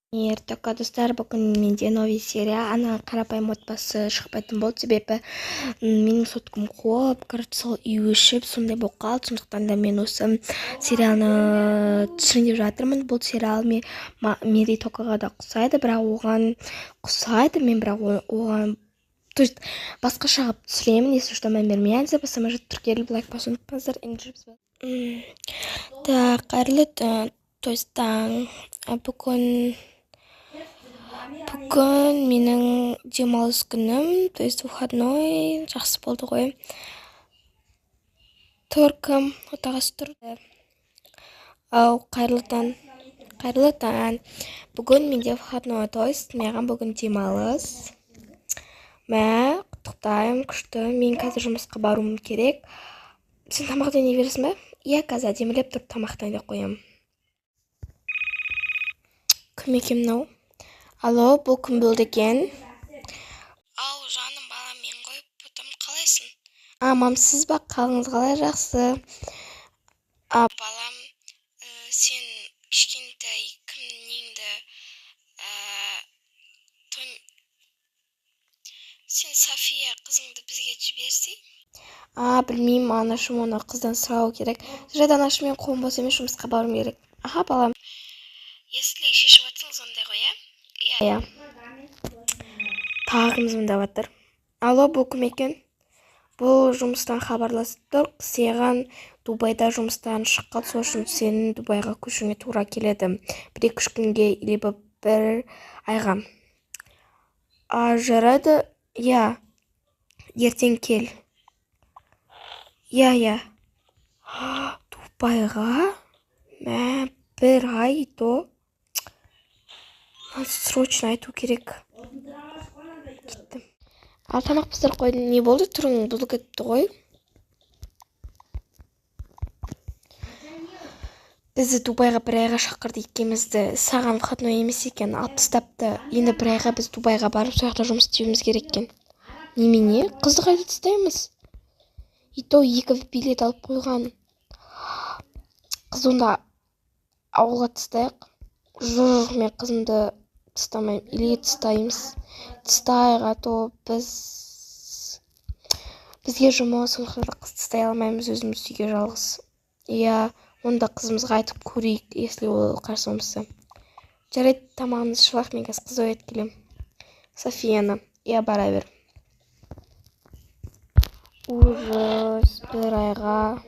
Ертөкө достар, бүгін менде новый серия ана қарапайым отбасы шықпайтын болды, себебі менің соткам көп, сол үй өшіп, сондай болып қалды. Сондықтан да мен осы сериалны түсірейін деп жатырмын. Бұл сериал Мерейтокаға да ұқсайды, бірақ оған ұқсайды, мен бірақ оған то есть басқаша қылып түсіремін, если что мән бермейсіз, басыма тіркеліп лайк басуды ұмытпаңыздар. Так, қайырлы түн, то есть таң. Бүгін менің демалыс күнім, то есть выходной, жақсы болды ғой. Төркім отағасы тұрды. Ау, қайырлы таң. Бүгін менде выходной, то есть маған бүгін демалыс. Мә, құттықтаймын, күшті. Мен қазір жұмысқа баруым керек. Сен тамақтан не бересің бе? Иә, қазір демілеп тұрып тамақтан деп қоямын. Кім екен мынау? Алло, бұл кім болды екен? Ау, жаным балам, мен ғой, потом қалайсың? Мамсыз ба, қалыңыз қалай, жақсы. Балам, сен кішкентай кімнеңді сен София қызыңды бізге жіберсей? Білмеймін, анашым оны қыздан сұрау керек. Жарайды, анашым, мен қолым бос емес, жұмысқа баруым керек. Балам. Если шешіп жатсаңыз ондай ғой, иә? Тағым звондап жатыр. Алло, бұл кім екен? Бұл жұмыстан хабарласып тұр. Саған Дубайда жұмыстан шыққан, сол үшін сенің Дубайға көшуіңе тура келеді. 1-2 күнге, либо 1 айға. Жарайды, иә. Ертең кел. Иә. Дубайға? 1 ай, то. Срочно айту керек. Кеттім. Тамақ пісіріп қойдым. Не болды? Түрің бұзылып кетті ғой. Бізді Дубайға 1 айға шақырды екеумізді. Саған выходной емес екен, алып тастапты. Енді 1 айға біз Дубайға барып, сол жақта жұмыс істеуіміз керек екен. Немене? Қызды қайда тастаймыз? И то 2 билет алып қойған. Қыз онда ауылға тастайық. Жоқ, мен қызымды тастамайым. Или тастаймыз. Тастайық, а то бізге жұмыс, сондықтан қыз тастай алмаймыз, өзіміз үйге жалғыз. Иә, онда қызымызға айтып көрейік, если ол қарсы болмаса. Жарайды, тамағымыз ішіп, мен қазір қызды оятып келем. Софияны. Иә, бара бер. Ужас, 1 айға.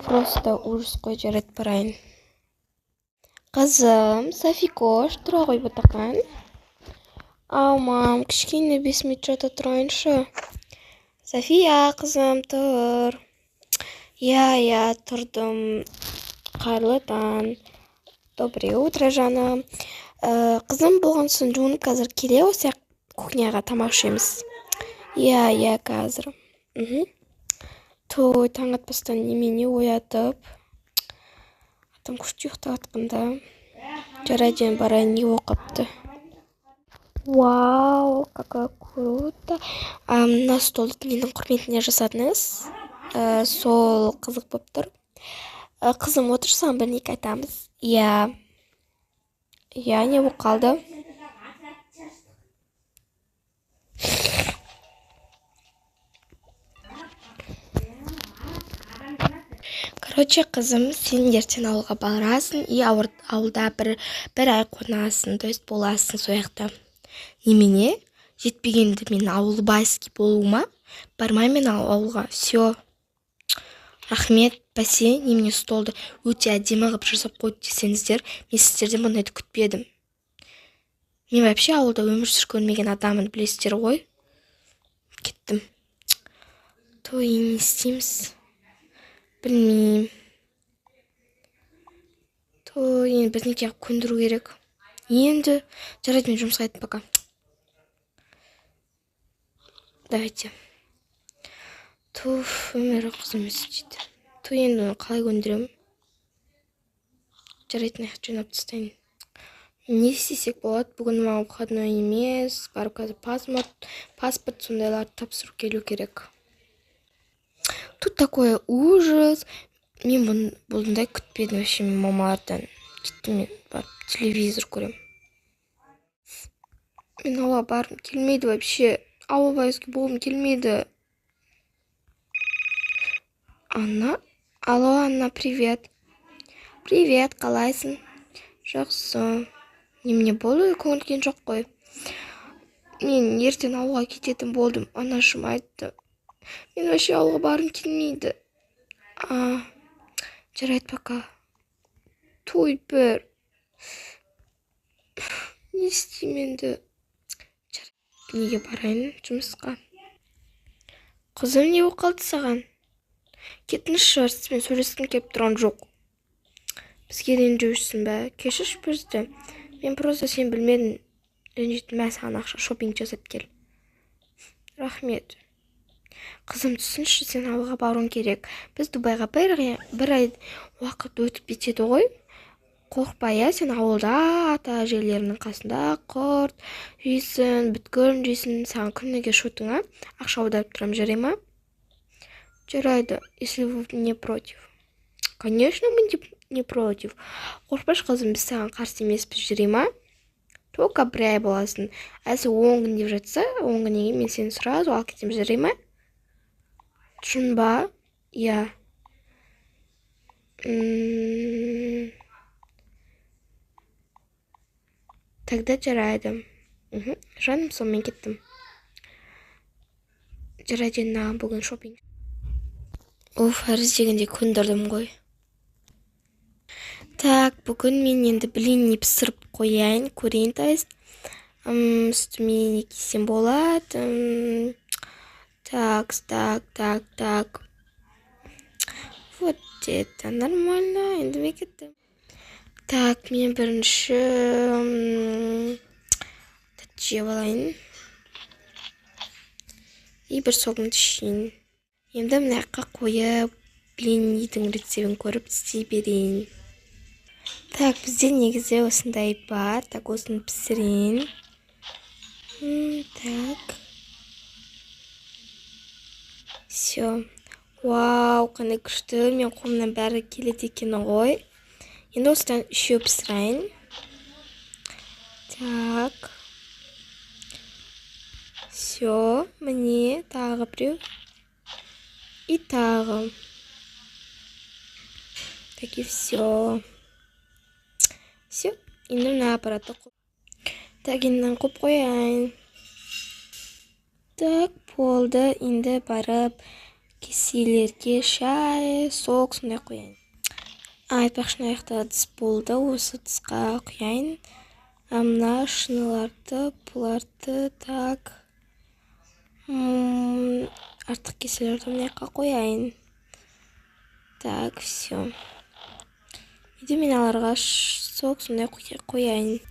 Просто ужас қой, жарайды, барайын. Қызым, Софикош, тұра ғой бұтақан. Мам, кішкене 5 минут жата тұрайыншы. София, қызым, тұр. Иә, тұрдым. Қайырлы таң. Доброе утро, жаным. Қызым болған соң жуынып қазір келе, осы кухняға тамақ ішеміз. Иә, қазір. Той, таң атпастан немене оятып. Атым күшті ұйықтап атқанда. Жарайды, барайын, не оқыпты. Вау, какая круто. Мына столды менің құрметіне жасадыңыз. Сол қызық болып тұр. Қызым, отырсам бір-екі айтамыз. Иә, не болып қалды? Короче, қызым, сен ертең ауылға барасың, и ауылда 1 ай қонасың, то есть боласың сол жақта. Немене? Жетпегенді мен ауылы байский болуыма, бармаймен ауылға. Все. Рахмет, бәсе, немене столды өте әдемі қылып жасап қойды десеңіздер, мен сіздерден бұндайды күтпедім. Мен вообще ауылда өмір сүріп көрмеген адамын, білесіздер ғой. Кеттім. Той, не істейміз? Білмеймін. Той, енді бірнеге көндіру керек. Енді, жарайды, мен жұмысқа айттым пока. Давайте. Туф, өмірі қызым өсіп. Той, енді оны қалай көндірем? Жарайды, наяқ жөнап тастайын. Не істесек болады? Бүгін маған выходной емес. Барып қазір паспорт сондайларды тапсырып келу керек. Тут такой ужас. Мен бұндай күтпедім вообще мамалардан. Кеттім мен барып телевизор көрем. Мен ауылға барғым келмейді вообще. Ауылбайызге болғым келмейді. Анна? Алло, Анна, привет. Привет, қалайсың? Жақсы. Немене болды? Көңіл күйің жоқ қой. Мен ертең ауылға кететін болдым. Анашым айтты. Мен вообще ауылға барғым келмейді. Жарайды, пока. Той бір. Не істеймін енді? Неге барайын жұмысқа? Қызым, не болып қалды саған? Кетіңізші шығар, сізбен сөйлескім келіп тұрған жоқ. Бізге ренжіп бе? Кешірші бізді. Мен просто сен білмедім. Ренжитін мә саған ақша шопинг жасап кел. Рахмет. Қызым, түсінші, сен ауылға баруың керек. Біз Дубайға бір ай уақыт өтіп кетеді ғой. Қорықпа, сен ауылда ата әжелерінің қасында құрт жейсің, бүткіл жейсің, саған күніге шотыңа ақша аударып тұрам, жарай ма? Жарайды, если вы не против. Конечно, мы не против. Қорықпаш, қызым, біз саған қарсы емеспіз, жарай ма? Только бір ай боласың. Әсі 10 күн деп жатса, 10 күннен кейін мен сені сразу алып кетем, жарай ма? Шын ба? Я. Тогда жарайды. Жаным, сонымен кеттім. Жарайды, маған бүгін шопинг. Арыз дегенде көндірдім ғой. Так, бүгін мен енді блинни пісіріп қояйын, көрейін, тайыз. Үстіме не кисем болады. Так. Вот это нормально, енді ме кеттім. Так, мен бірінші жеп алайын. И бір соғымды ішейін. Енді мына жаққа қойып, блиннидің рецебін көріп істей берейін. Так, бізде негізі осындай бар. Так, осыны пісірейін. Так. Все. Вау, қандай күшті. Мен қолымнан бәрі келеді екен ғой. Енді осыдан үшеу пісірайын. Так. Все, міне тағы біреу. И тағы. Так, и все. Все, енді мына аппаратты қойып. Так, енді қойып қояйын. Так, болды. Енді барып кеселерге шай, сок сондай қояйын. Айтпақшы, аяқта ыдыс болды. Осы ыдысқа құяйын. Мына шыныларды, бұларды, так. Артық кеселерді мына жаққа қояйын. Так, все. Үйде мен аларға сок сондай қояйын.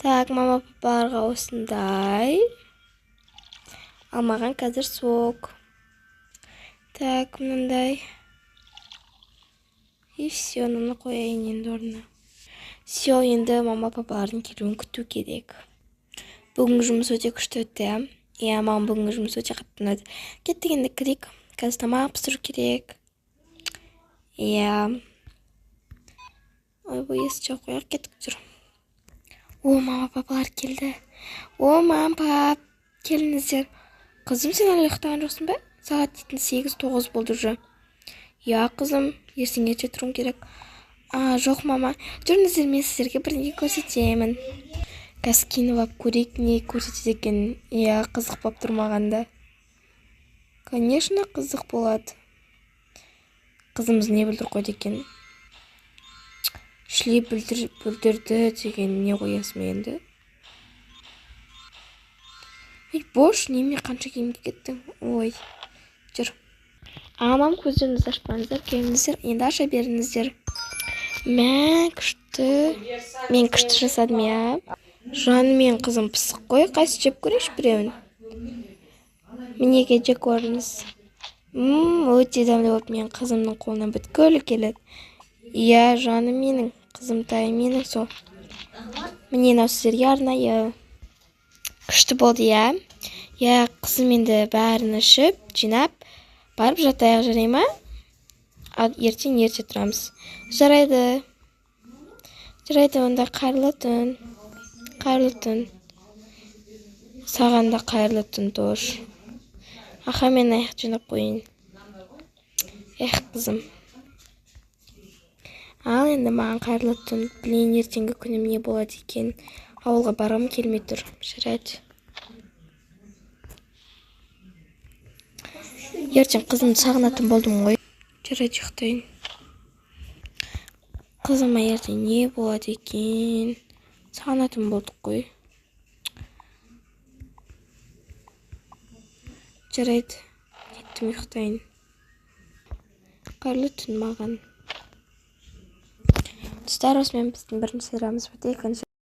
Так, мама папаларға осындай. Алмаған қазір сок. Так, мынандай. И все, мынаны қояйын енді орнына. Все, енді мама папалардың келуін күту керек. Бүгінгі жұмыс өте күшті өтті. Маған бүгінгі жұмыс өте қатты ұнады. Кеттік, енді кірейік. Қазір тамақ пісіру керек. Ой, есте қояқ, кеттік жүр. Мама папалар келді. Мама пап, келіңіздер. Қызым, сен әлі ұйықтаған жоқсың ба? Сағат 8-9 болды уже. Қызым, ертең ерте тұруым керек. Жоқ, мама. Жүріңіздер, мен сіздерге бірдеңе көрсетемін. Қазір кино алып көрейік, не көрсетеді екен. Қызық болып тұрмағанда. Конечно, қызық болады. Қызымыз не білдір қойды екен? Шлей бүлдірді деген не қоясың енді? Бош, неме қанша киімге кеттің? Ой, жүр. Мам, көздеріңізді ашпаңыздар, келіңіздер, енді аша беріңіздер. Мә, күшті. Мен күшті жасадым, Жаным, мен қызым пысық қой, қайсы жеп көрейші біреуін. Мінеге жек көріңіз. Өте дәмді болып, мен қызымның қолынан бүткілі келеді. Жаным менің, қызымтай менің сол. Міне сіздерге арнайы. Күшті болды, қызым енді бәрін ішіп, жинап, барып жатайық, жарай ма? Ертең ерте тұрамыз. Жарайды. Жарайды, онда қайырлы түн. Қайырлы түн. Саған да қайырлы түн, Тош. Аха, мен аяқ жинап қойын. Эх, қызым. Ал енді маған қайырлы түн. Білейін, ертеңгі күнім не болады екен. Ауылға барғым келмей тұр. Жарайды. Ертең қызымды сағынатын болдым ғой. Жарайды, ұйықтайын. Қызыма ертең не болады екен? Сағынатын болдық қой. Жарайды, кеттім, ұйықтайын. Қайырлы түн маған. Достар, осымен біздің бірінші сериямыз бітті. Екінші